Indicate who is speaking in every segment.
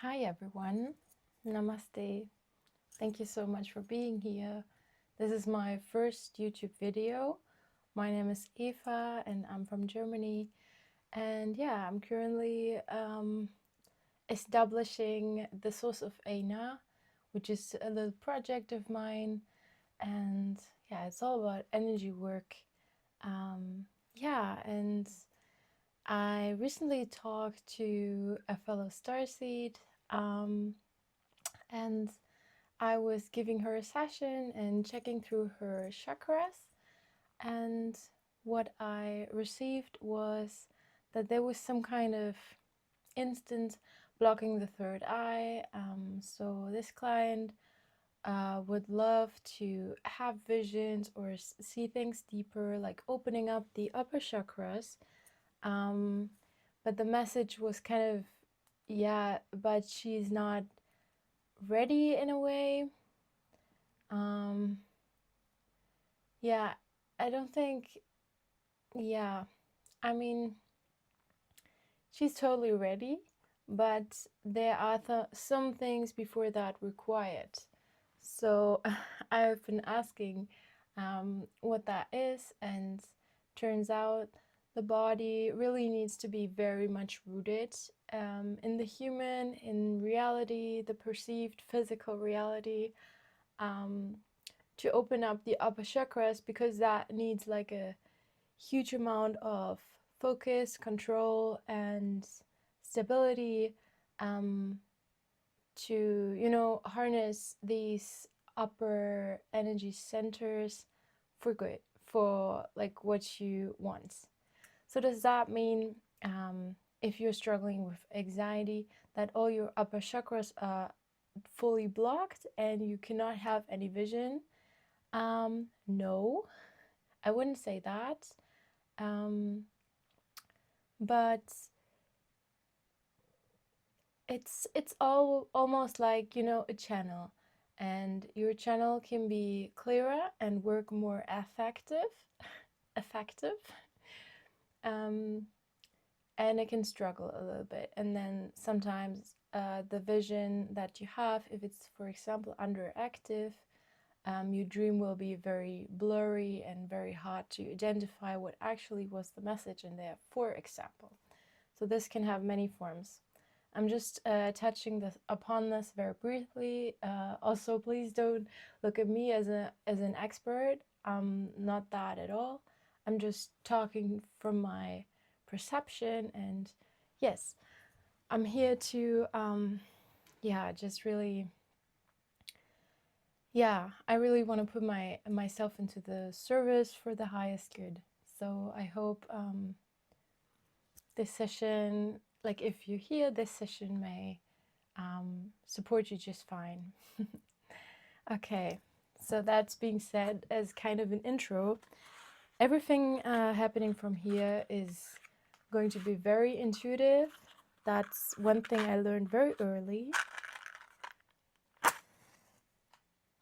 Speaker 1: Hi everyone, Namaste. Thank you so much for being here. This is my first YouTube video. My name is Eva and I'm from Germany. And yeah, I'm currently establishing the source of Aina, which is a little project of mine. And yeah, it's all about energy work. And I recently talked to a fellow starseed. And I was giving her a session and checking through her chakras, and what I received was that there was some kind of instant blocking the third eye. So this client would love to have visions or see things deeper, like opening up the upper chakras. But the message was kind of, yeah, but she's not ready in a way. Yeah, I don't think, yeah, I mean, she's totally ready, but there are some things before that required. So I've been asking what that is, and turns out the body really needs to be very much rooted in the human, in reality, the perceived physical reality. To open up the upper chakras, because that needs like a huge amount of focus, control, and stability to harness these upper energy centers for good, for like what you want. So does that mean if you're struggling with anxiety that all your upper chakras are fully blocked and you cannot have any vision? No, I wouldn't say that. But it's all almost like, a channel, and your channel can be clearer and work more effective. And it can struggle a little bit, and then sometimes the vision that you have, if it's for example underactive, your dream will be very blurry and very hard to identify what actually was the message in there, for example. So this can have many forms. I'm just touching upon this very briefly. Also, please don't look at me as an expert. I'm not that at all. I'm just talking from my perception, and yes, I'm here to just really, I really want to put myself into the service for the highest good. So I hope this session, like if you hear this session, may support you just fine. Okay, so that's being said as kind of an intro. Everything happening from here is going to be very intuitive. That's one thing I learned very early.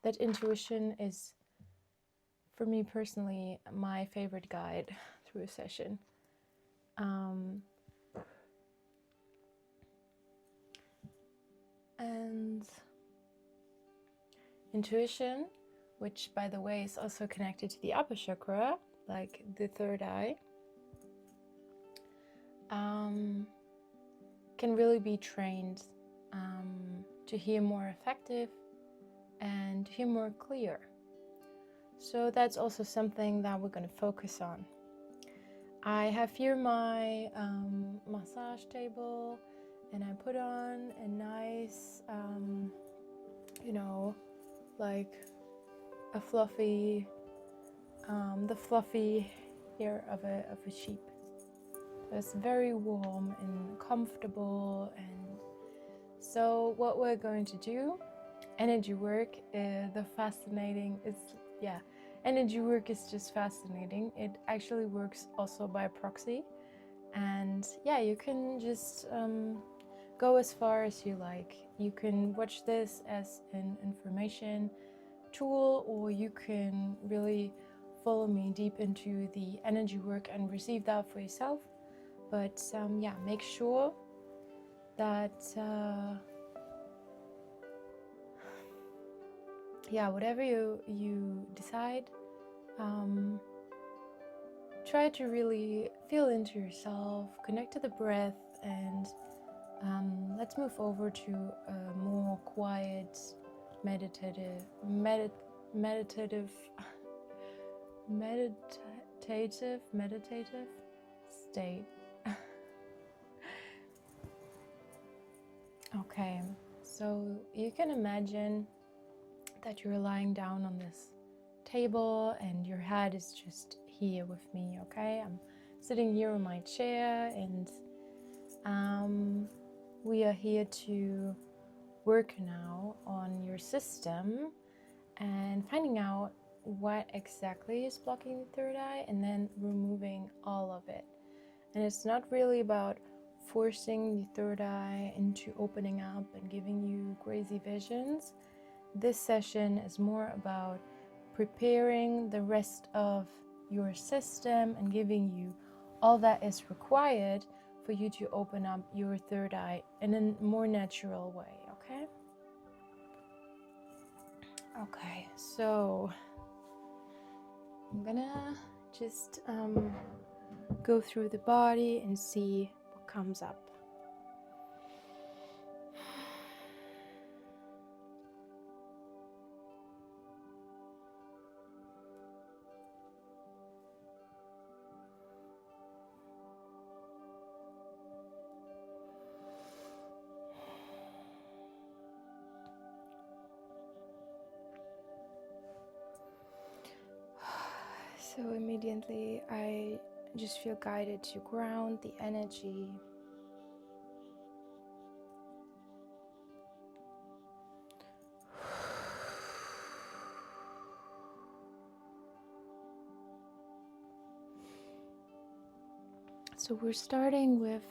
Speaker 1: That intuition is, for me personally, my favorite guide through a session. And intuition, which by the way is also connected to the upper chakra, like the third eye, can really be trained to hear more effective and hear more clear. So that's also something that we're going to focus on. I have here my massage table, and I put on a nice, like a fluffy, the fluffy hair of a sheep. So it's very warm and comfortable. And so what we're going to do, energy work, energy work is just fascinating. It actually works also by proxy, and you can just go as far as you like. You can watch this as an information tool, or you can really follow me deep into the energy work and receive that for yourself. But make sure that yeah, whatever you decide, try to really feel into yourself, connect to the breath, and let's move over to a more quiet, meditative meditative state. Okay, so you can imagine that you're lying down on this table and your head is just here with me, okay? I'm sitting here in my chair, and we are here to work now on your system and finding out what exactly is blocking the third eye, and then removing all of it. And it's not really about forcing the third eye into opening up and giving you crazy visions. This session is more about preparing the rest of your system and giving you all that is required for you to open up your third eye in a more natural way, okay? Okay, so I'm gonna just go through the body and see what comes up. So immediately I just feel guided to ground the energy. So we're starting with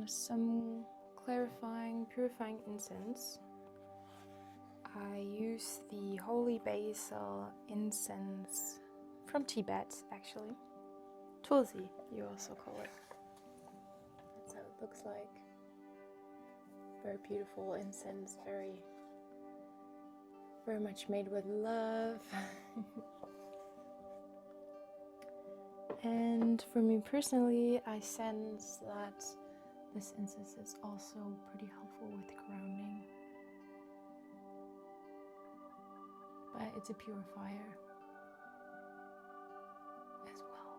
Speaker 1: some clarifying, purifying incense. I use the holy basil incense from Tibet, actually. Tulsi, you also call it. That's how it looks like. Very beautiful incense, very much made with love. And for me personally, I sense that this incense is also pretty helpful with grounding. But it's a purifier as well.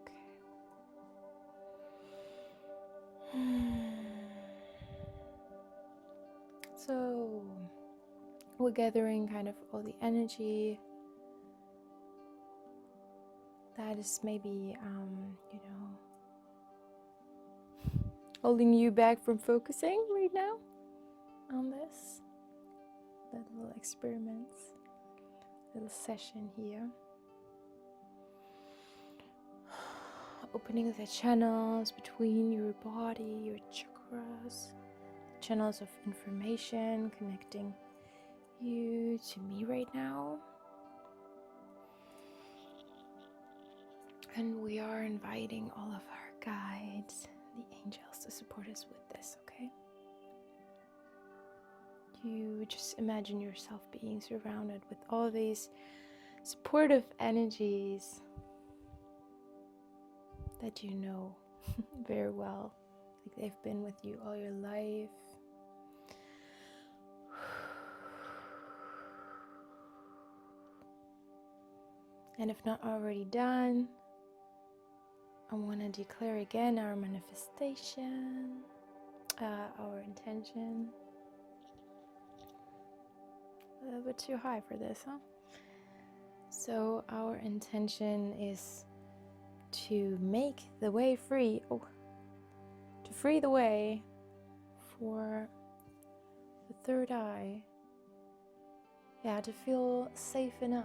Speaker 1: Okay. So we're gathering kind of all the energy that is maybe, holding you back from focusing right now on this. That little experiments, little session here. Opening the channels between your body, your chakras, channels of information, connecting you to me right now. And we are inviting all of our guides, the angels, to support us with this, okay? You just imagine yourself being surrounded with all these supportive energies that you know very well, like they've been with you all your life. And if not already done, I want to declare again our manifestation, our intention. A little bit too high for this, huh? So our intention is to make the way free, to free the way for the third eye, to feel safe enough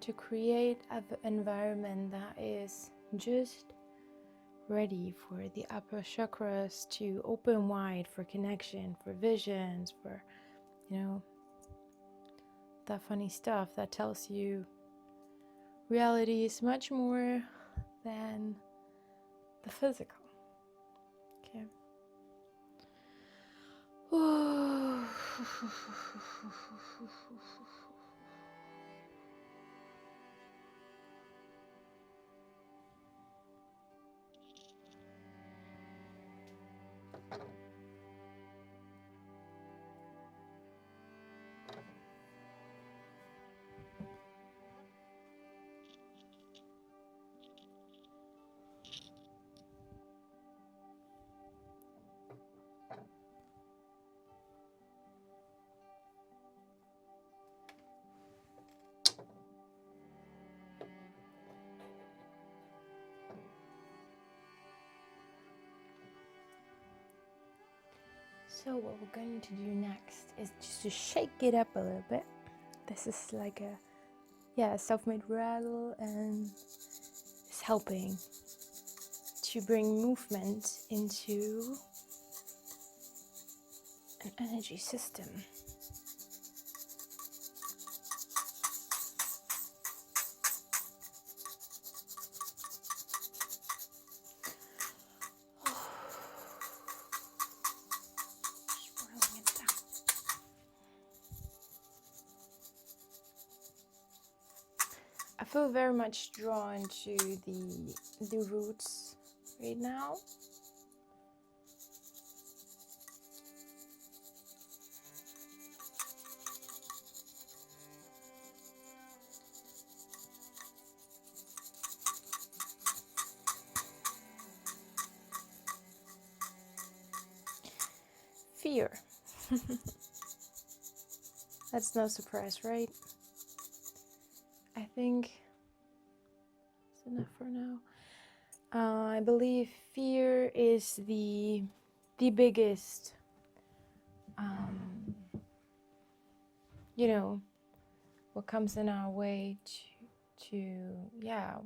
Speaker 1: to create an environment that is just ready for the upper chakras to open wide for connection, for visions, for, that funny stuff that tells you reality is much more than the physical. Okay. So what we're going to do next is just to shake it up a little bit. This is like a self-made rattle, and it's helping to bring movement into an energy system. Swirling it down. I feel very much drawn to the roots right now. Fear. That's no surprise, right? I think it's enough for now. I believe fear is the biggest, what comes in our way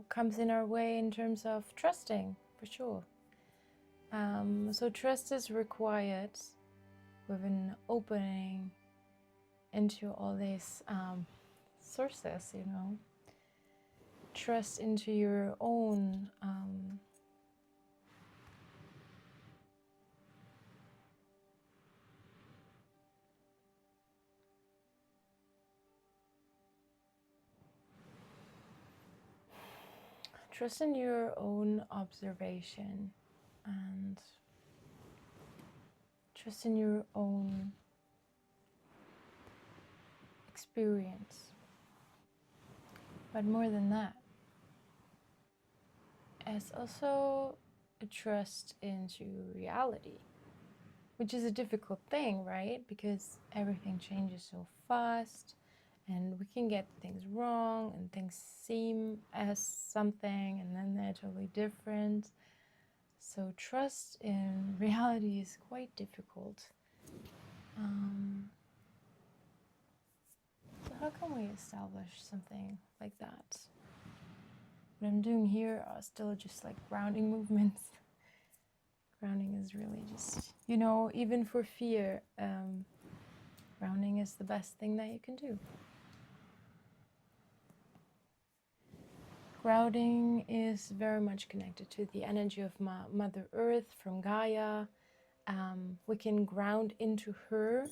Speaker 1: comes in our way in terms of trusting, for sure. So trust is required with an opening into all these sources, trust into your own trust in your own observation, and trust in your own experience. But more than that, it's also a trust into reality, which is a difficult thing, right? Because everything changes so fast, and we can get things wrong, and things seem as something and then they're totally different. So trust in reality is quite difficult. So how can we establish something like that? What I'm doing here are still just like grounding movements. Grounding is really just, even for fear, grounding is the best thing that you can do. Grounding is very much connected to the energy of Mother Earth from Gaia. We can ground into her.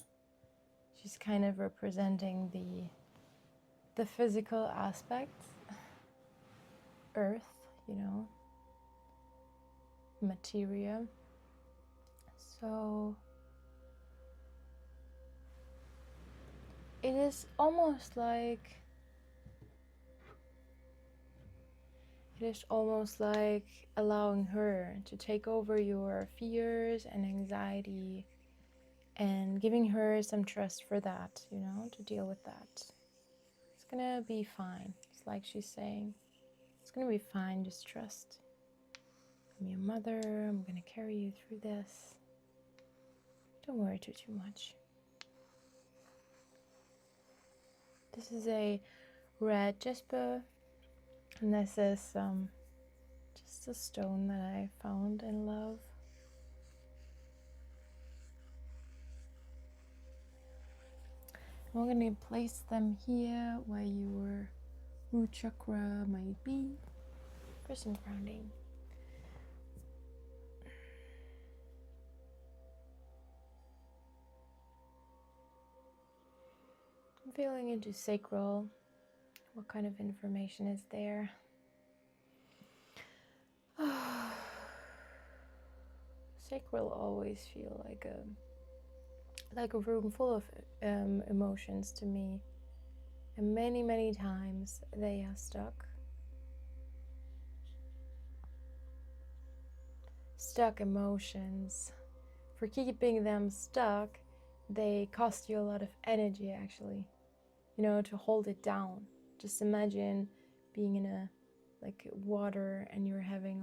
Speaker 1: She's kind of representing the physical aspect, Earth, materia. So it is almost like allowing her to take over your fears and anxiety, and giving her some trust for that, to deal with that. It's gonna be fine. It's like she's saying, it's gonna be fine, just trust. I'm your mother, I'm gonna carry you through this. Don't worry too much. This is a red jasper, and this is just a stone that I found in love. We're going to place them here where your root chakra might be for some grounding. feeling into sacral. What kind of information is there? Sacral always feel like a room full of emotions to me, and many times they are stuck emotions. For keeping them stuck, they cost you a lot of energy, actually, to hold it down. Just imagine being in a water, and you're having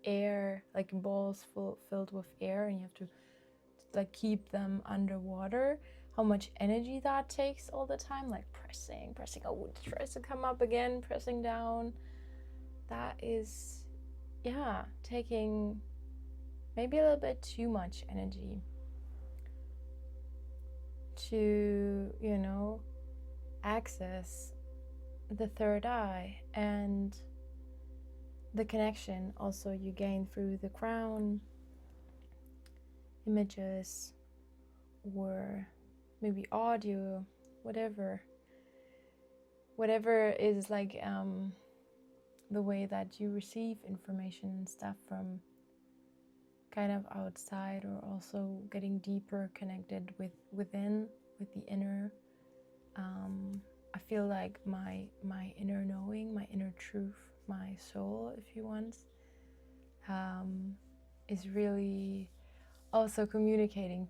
Speaker 1: air, like balls filled with air, and you have to keep them underwater. How much energy that takes all the time, like pressing, oh, it tries to come up again, pressing down. That is, taking maybe a little bit too much energy to, access the third eye and the connection also you gain through the crown images, or maybe audio, whatever is the way that you receive information and stuff from kind of outside, or also getting deeper connected with the inner. I feel like my inner knowing, my inner truth, my soul, if you want, is really also communicating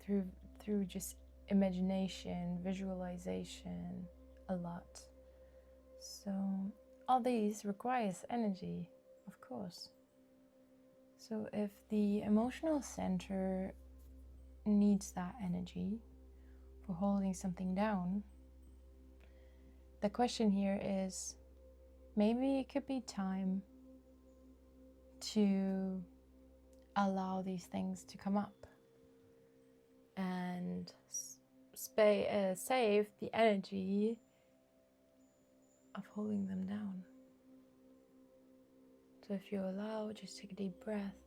Speaker 1: through just imagination, visualization a lot. So all these requires energy, of course. So if the emotional center needs that energy for holding something down, the question here is, maybe it could be time to allow these things to come up and save the energy of holding them down. So if you allow, just take a deep breath.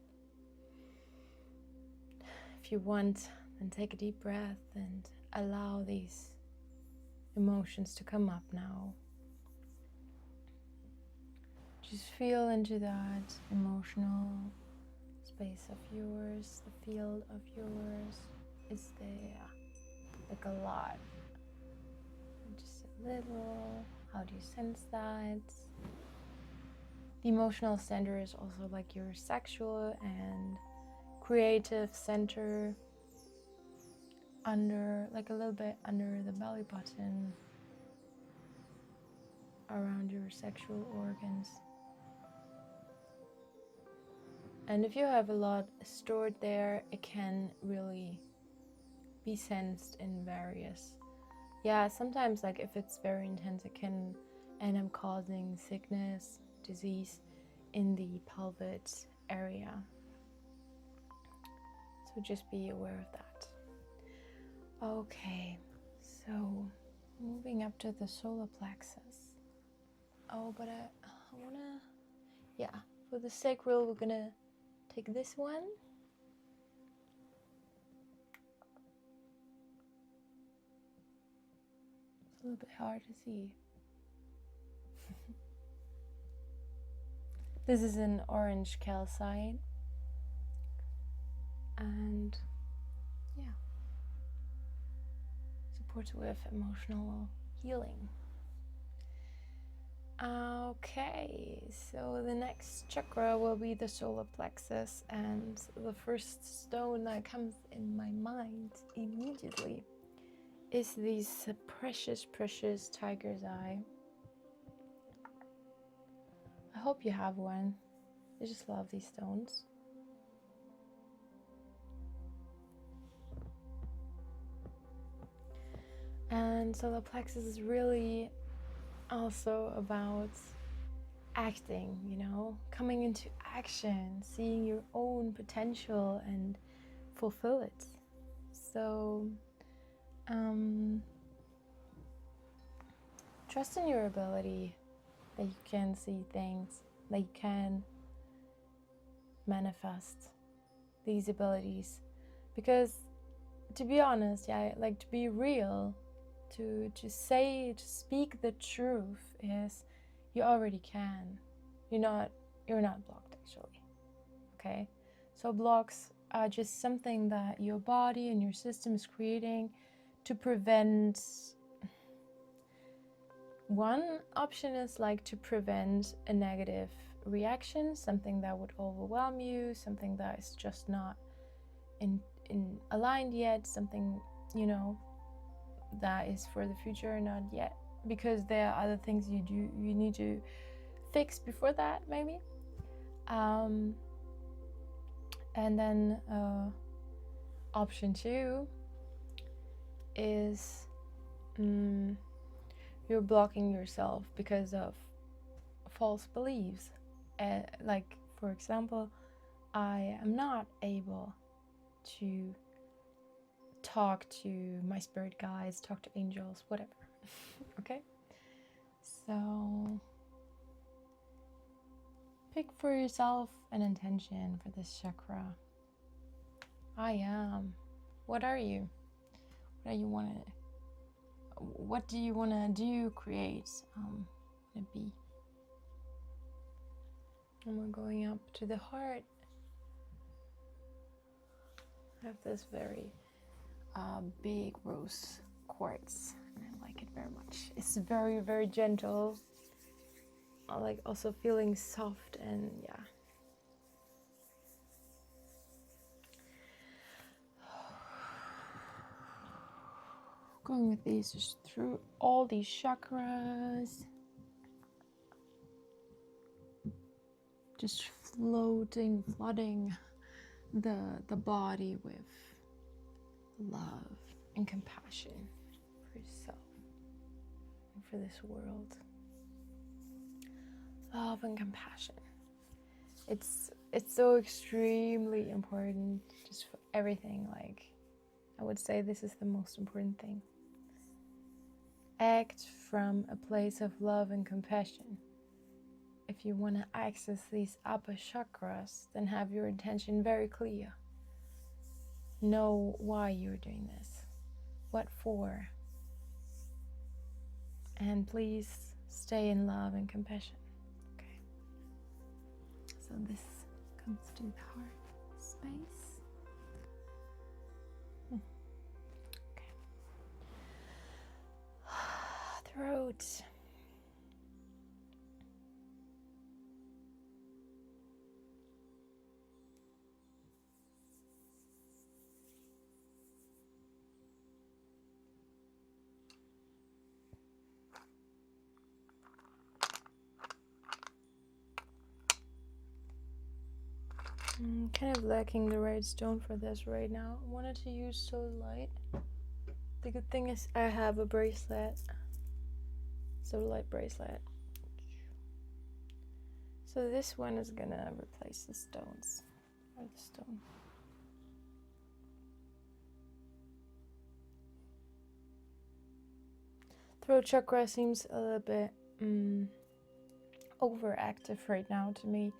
Speaker 1: If you want, then take a deep breath and allow these emotions to come up now. Just feel into that emotional space of yours, the field of yours. Is there like a lot? Just a little. How do you sense that? The emotional center is also like your sexual and creative center, under, like a little bit under the belly button, around your sexual organs. And if you have a lot stored there, it can really be sensed in various, sometimes like if it's very intense, it can end up causing sickness, disease in the pelvic area. So just be aware of that. Okay, so moving up to the solar plexus. Oh, but I wanna, for the sacral, we're gonna take this one. It's a little bit hard to see. This is an orange calcite, and supports with emotional healing. Okay, so the next chakra will be the solar plexus, and the first stone that comes in my mind immediately is this precious tiger's eye. I hope you have one. I just love these stones. And solar plexus is really also about acting, coming into action, seeing your own potential and fulfill it. So trust in your ability that you can see things, that you can manifest these abilities. Because to be honest, to be real, to speak the truth is you already can. You're not blocked actually. Okay? So blocks are just something that your body and your system is creating to prevent. One option is like to prevent a negative reaction, something that would overwhelm you, something that is just not in aligned yet, something, that is for the future, not yet, because there are other things you need to fix before that, maybe. And then option 2 is you're blocking yourself because of false beliefs. Like, for example, I am not able to talk to my spirit guides, talk to angels, whatever. Okay? So pick for yourself an intention for this chakra. I am. What are you? What do you want to do, create, be? And we're going up to the heart. I have this very big rose quartz, and I like it very much. It's very, very gentle. I like also feeling soft, and yeah. Going with these just through all these chakras. Just floating, flooding the body with love and compassion for yourself and for this world. Love and compassion. It's so extremely important just for everything. Like, I would say this is the most important thing. Act from a place of love and compassion. If you want to access these upper chakras, then have your intention very clear. Know why you're doing this, what for, and please stay in love and compassion. Okay. So this comes to the heart space. Okay. Throat. I'm kind of lacking the right stone for this right now. I wanted to use soul light. The good thing is I have a bracelet, soul light bracelet. So this one is gonna replace the stones, or the stone. Throat chakra seems a little bit overactive right now to me.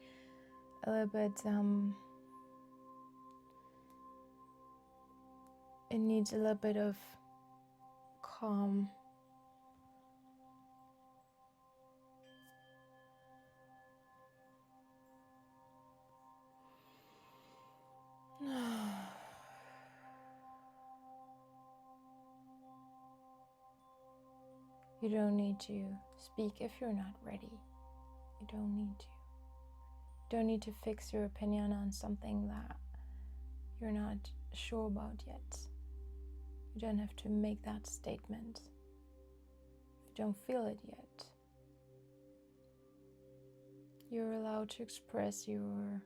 Speaker 1: A little bit, it needs a little bit of calm. You don't need to speak if you're not ready. You don't need to. You don't need to fix your opinion on something that you're not sure about yet. You don't have to make that statement if you don't feel it yet. You're allowed to express your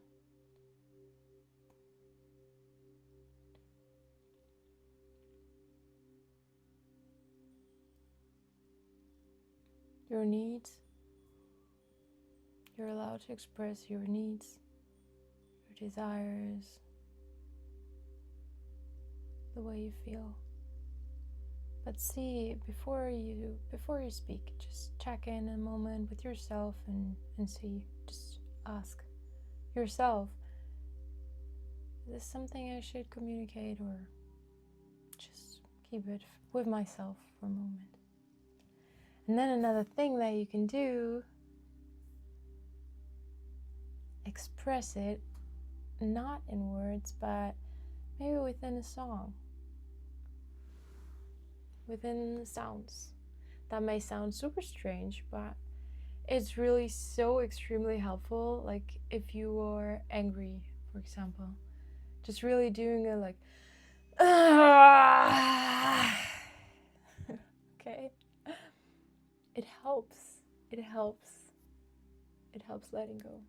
Speaker 1: needs. You're allowed to express your needs, your desires, the way you feel. But see, before you speak, just check in a moment with yourself and see. Just ask yourself, is this something I should communicate, or just keep it with myself for a moment. And then another thing that you can do, express it not in words, but maybe within a song, within the sounds. That may sound super strange, but it's really so extremely helpful. Like if you are angry, for example, just really doing it like okay, it helps. It helps. It helps letting go.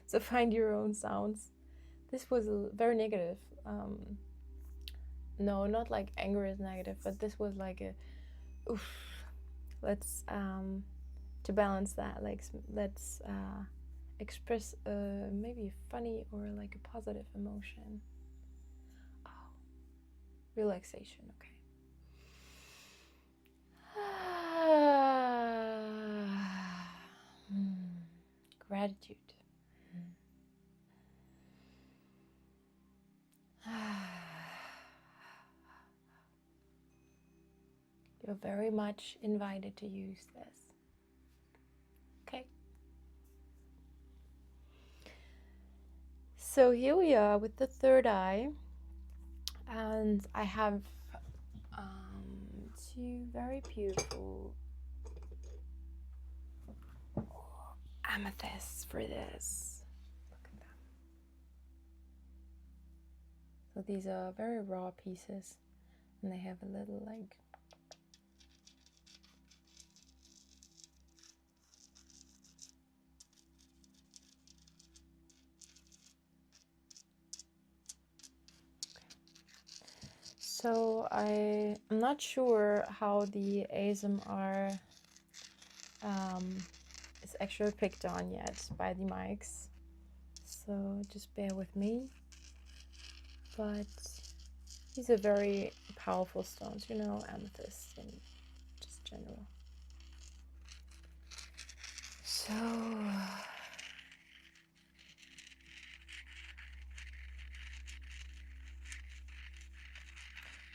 Speaker 1: So find your own sounds. This was very negative. No, not like anger is negative, but this was like a oof. Let's to balance that, like let's express maybe a funny or like a positive emotion. Oh, relaxation. Okay. Gratitude. You're very much invited to use this. Okay. So here we are with the third eye, and I have two very beautiful amethysts for this. Look at them. So these are very raw pieces, and they have a little like so I'm not sure how the ASMR is actually picked on yet by the mics, so just bear with me. But these are very powerful stones, you know, amethyst in just general. So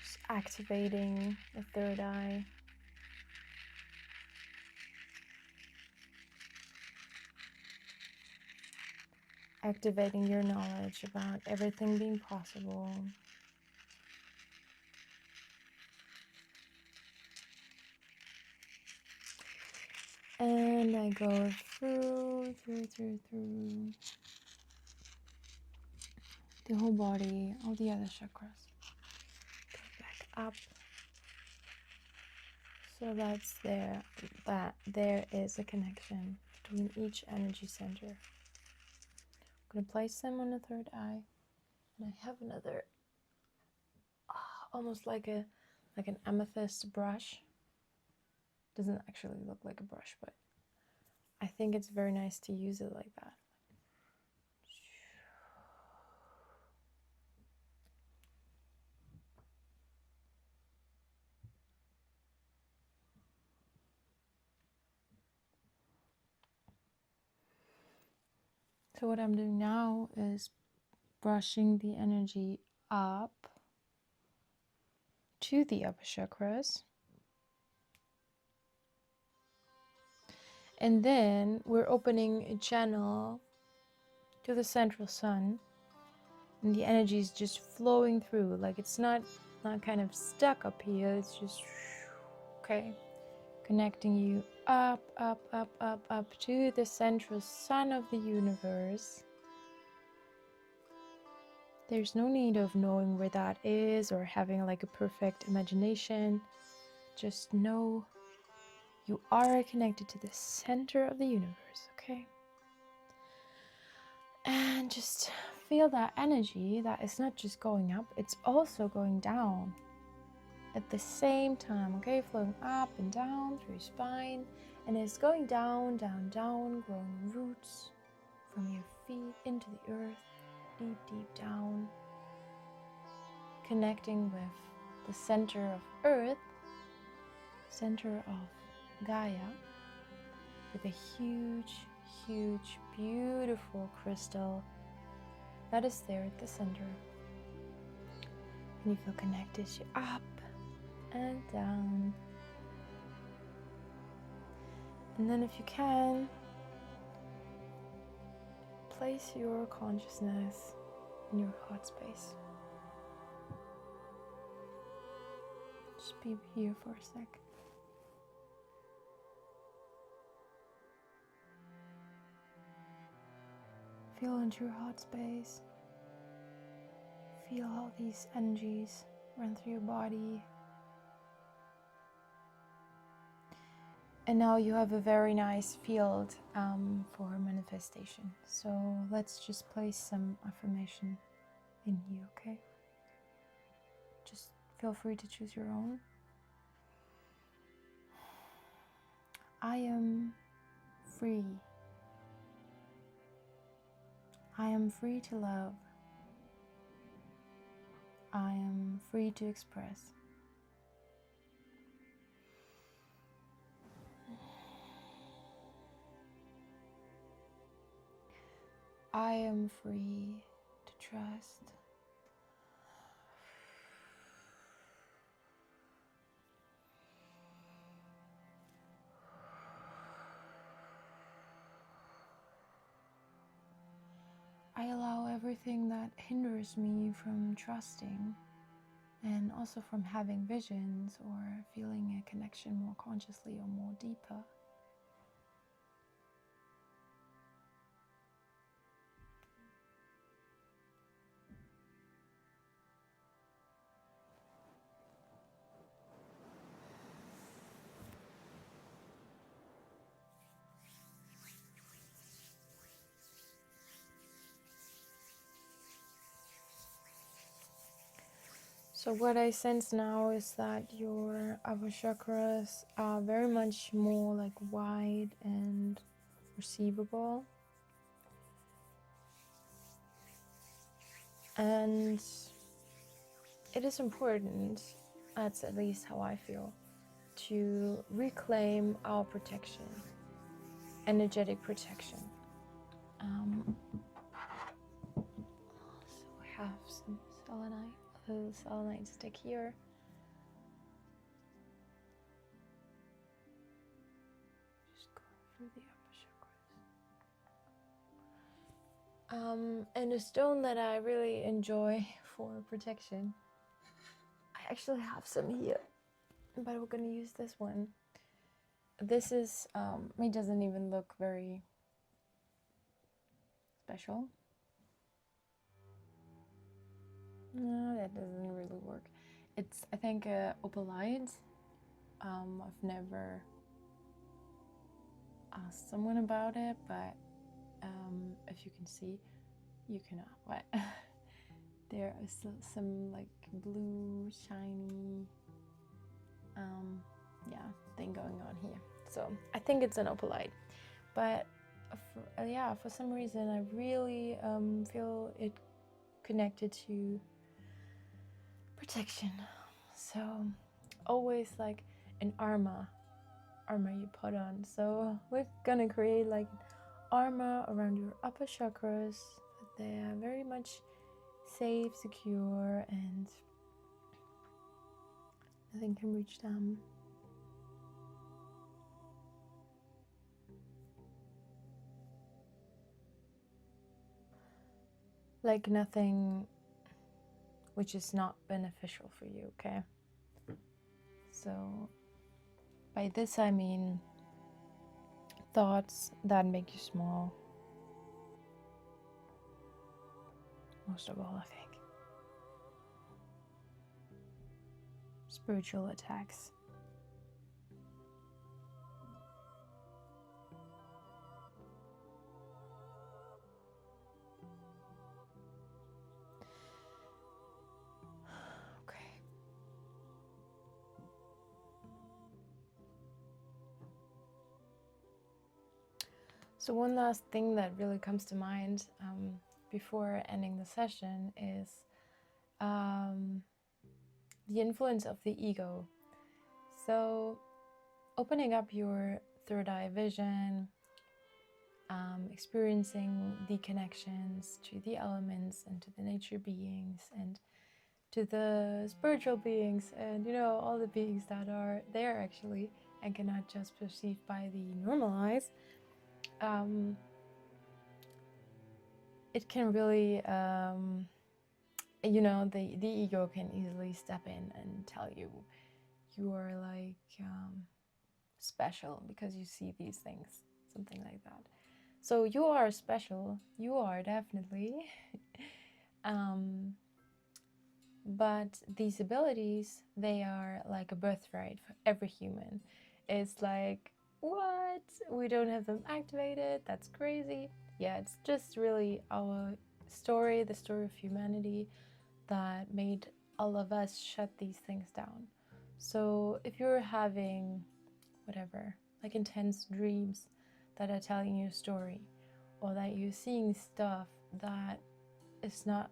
Speaker 1: just activating the third eye. Activating your knowledge about everything being possible. And I go through the whole body, all the other chakras. Go back up. So that's there, that there is a connection between each energy center. I'm going to place them on the third eye. And I have another, almost like an amethyst brush. Doesn't actually look like a brush, but I think it's very nice to use it like that. So what I'm doing now is brushing the energy up to the upper chakras. And then we're opening a channel to the central sun. And the energy is just flowing through. Like it's not kind of stuck up here. It's just, okay. Connecting you up to the central sun of the universe. There's no need of knowing where that is or having like a perfect imagination. Just know you are connected to the center of the universe, okay? And just feel that energy that is not just going up, it's also going down at the same time, okay? Flowing up and down through your spine, and it's going down, growing roots from your feet into the earth, deep down, connecting with the center of earth, center of Gaia, with a huge, beautiful crystal that is there at the center. When you feel connected, you up and down. And then if you can, place your consciousness in your heart space. Just be here for a sec. Feel into your heart space. Feel how these energies run through your body. And now you have a very nice field for manifestation. So let's just place some affirmation in here, okay? Just feel free to choose your own. I am free. I am free to love. I am free to express. I am free to trust. I allow everything that hinders me from trusting and also from having visions or feeling a connection more consciously or more deeper. So what I sense now is that your upper chakras are very much more like wide and receivable. And it is important, that's at least how I feel, to reclaim our protection, energetic protection. So I have some selenite, a little selenite stick here. Just go through the upper chakras. And a stone that I really enjoy for protection. I actually have some here, but we're gonna use this one. This is, it doesn't even look very special. No, that doesn't really work. It's, I think, opalite. I've never asked someone about it, but if you can see, you cannot. What? There is some like blue, shiny, yeah, thing going on here. So I think it's an opalite, but for some reason I really feel it connected to protection. So always like an armor you put on. So we're gonna create like armor around your upper chakras, that they are very much safe, secure, and nothing can reach them. Like nothing which is not beneficial for you, okay? So by this I mean thoughts that make you small. Most of all, I think. Spiritual attacks. So one last thing that really comes to mind before ending the session is the influence of the ego. So opening up your third eye vision, experiencing the connections to the elements and to the nature beings, and to the spiritual beings, and all the beings that are there actually and cannot just perceive by the normal eyes. It can really the ego can easily step in and tell you are like special because you see these things, something like that. So you are special, you are definitely. But these abilities, they are like a birthright for every human. It's like, what? We don't have them activated? That's crazy. Yeah, it's just really our story, the story of humanity, that made all of us shut these things down. So if you're having whatever, like intense dreams that are telling you a story, or that you're seeing stuff that is not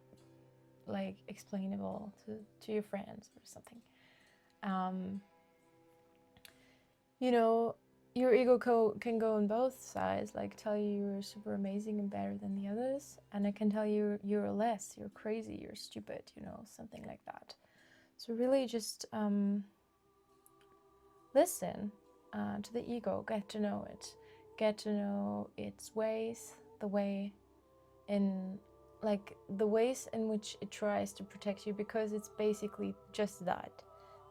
Speaker 1: like explainable to your friends or something, your ego can go on both sides, like tell you you're super amazing and better than the others, and it can tell you you're less, you're crazy, you're stupid, something like that. So really just listen to the ego, get to know it, get to know its ways, the ways in which it tries to protect you, because it's basically just that.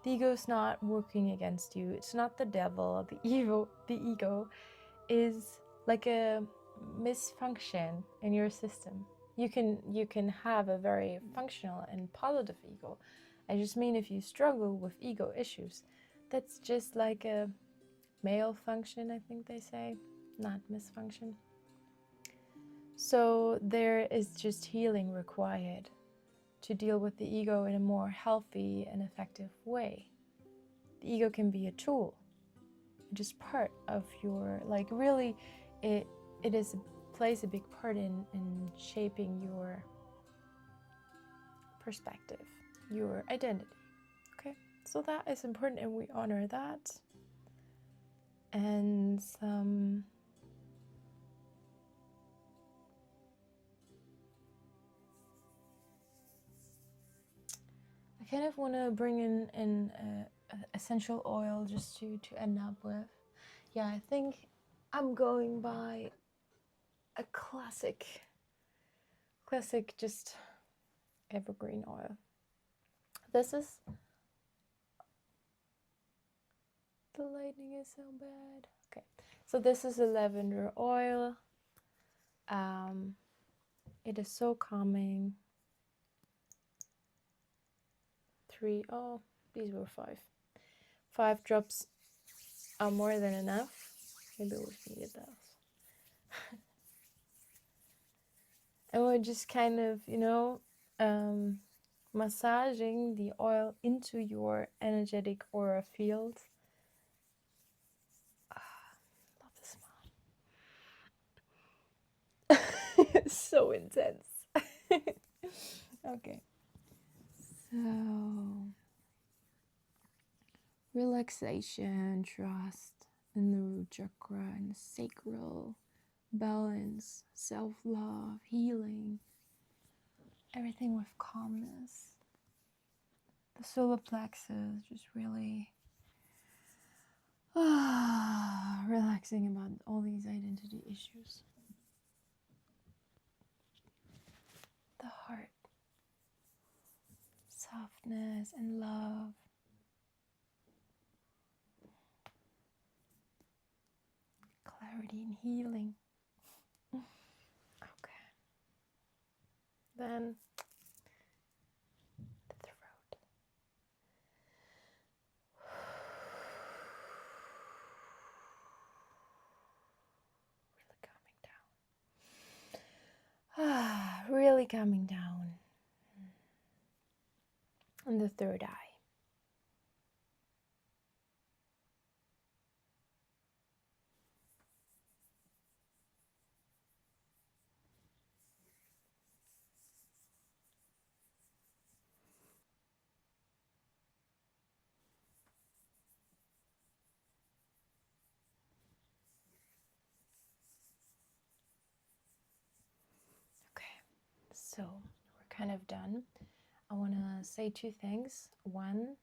Speaker 1: The ego's not working against you. It's not the devil. The ego is like a misfunction in your system. You can have a very functional and positive ego. I just mean, if you struggle with ego issues, that's just like a malfunction, I think they say, not misfunction. So there is just healing required to deal with the ego in a more healthy and effective way. The ego can be a tool, just part of your, like, really, it plays a big part in shaping your perspective, your identity. Okay, so that is important, and we honor that. And 'I kind of want to bring in essential oil just to end up with. Yeah, I think I'm going by a classic just evergreen oil. This is, the lighting is so bad. Okay, so this is a lavender oil. It is so calming. These were 5. 5 drops are more than enough. Maybe we've needed those. And we're just kind of, massaging the oil into your energetic aura field. Love the smell. It's so intense. Okay. So, relaxation, trust in the root chakra and the sacral, balance, self-love, healing, everything with calmness. The solar plexus, just really relaxing about all these identity issues. The heart, softness and love. Clarity and healing. Okay. Then the throat. Really coming down. And the third eye. Okay, so we're kind of done. I want to say two things. One,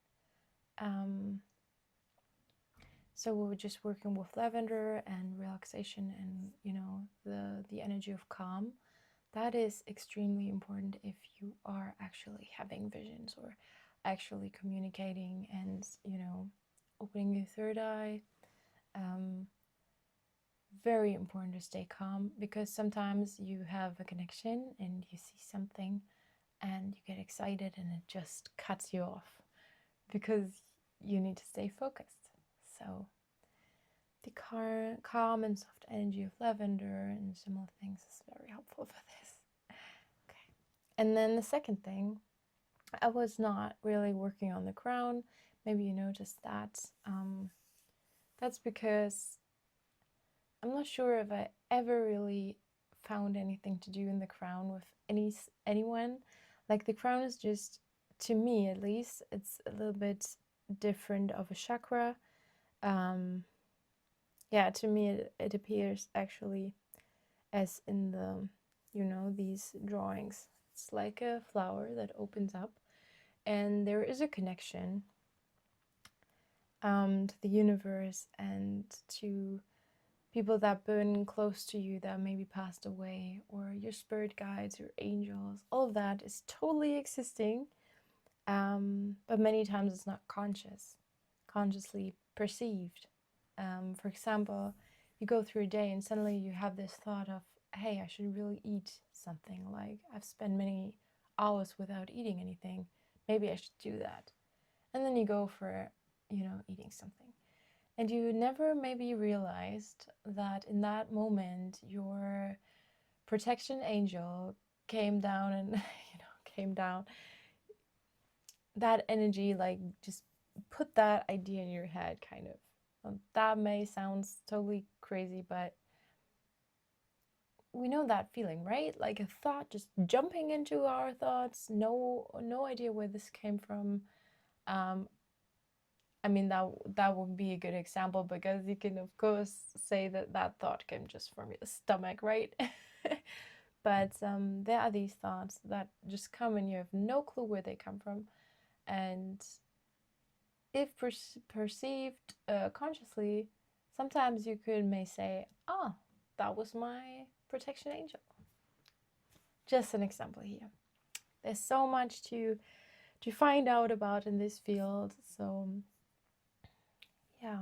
Speaker 1: so we were just working with lavender and relaxation and, you know, the energy of calm. That is extremely important if you are actually having visions or actually communicating and, you know, opening your third eye. Very important to stay calm, because sometimes you have a connection and you see something and you get excited and it just cuts you off because you need to stay focused. So the calm and soft energy of lavender and similar things is very helpful for this. Okay. And then the second thing, I was not really working on the crown. Maybe you noticed that. That's because I'm not sure if I ever really found anything to do in the crown with anyone. Like, the crown is just, to me at least, it's a little bit different of a chakra. Yeah, to me it appears actually as in the, you know, these drawings. It's like a flower that opens up, and there is a connection to the universe and to people that burn close to you that maybe passed away, or your spirit guides, your angels. All of that is totally existing, but many times it's not consciously perceived. For example, you go through a day and suddenly you have this thought of, hey, I should really eat something. Like, I've spent many hours without eating anything. Maybe I should do that. And then you go for, you know, eating something. And you never maybe realized that in that moment, your protection angel came down and, you know, came down. That energy, like, just put that idea in your head, kind of. That may sound totally crazy, but we know that feeling, right? Like a thought just jumping into our thoughts, no idea where this came from. I mean, that would be a good example, because you can of course say that that thought came just from your stomach, right? But there are these thoughts that just come and you have no clue where they come from, and if perceived consciously, sometimes you may say, oh, that was my protection angel. Just an example here. There's so much to find out about in this field, so yeah.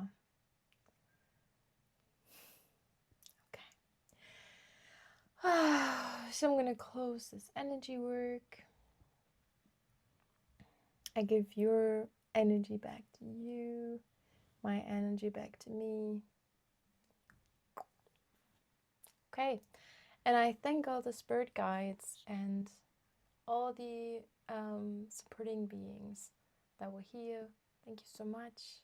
Speaker 1: So I'm gonna close this energy work. I give your energy back to you, my energy back to me. Okay, and I thank all the spirit guides and all the supporting beings that were here. Thank you so much.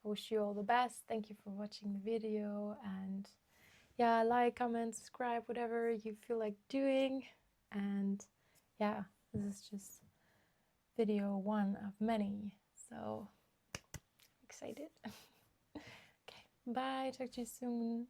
Speaker 1: I wish you all the best. Thank you for watching the video, and yeah, like, comment, subscribe, whatever you feel like doing. And yeah, this is just video one of many, so excited. Okay, bye, talk to you soon.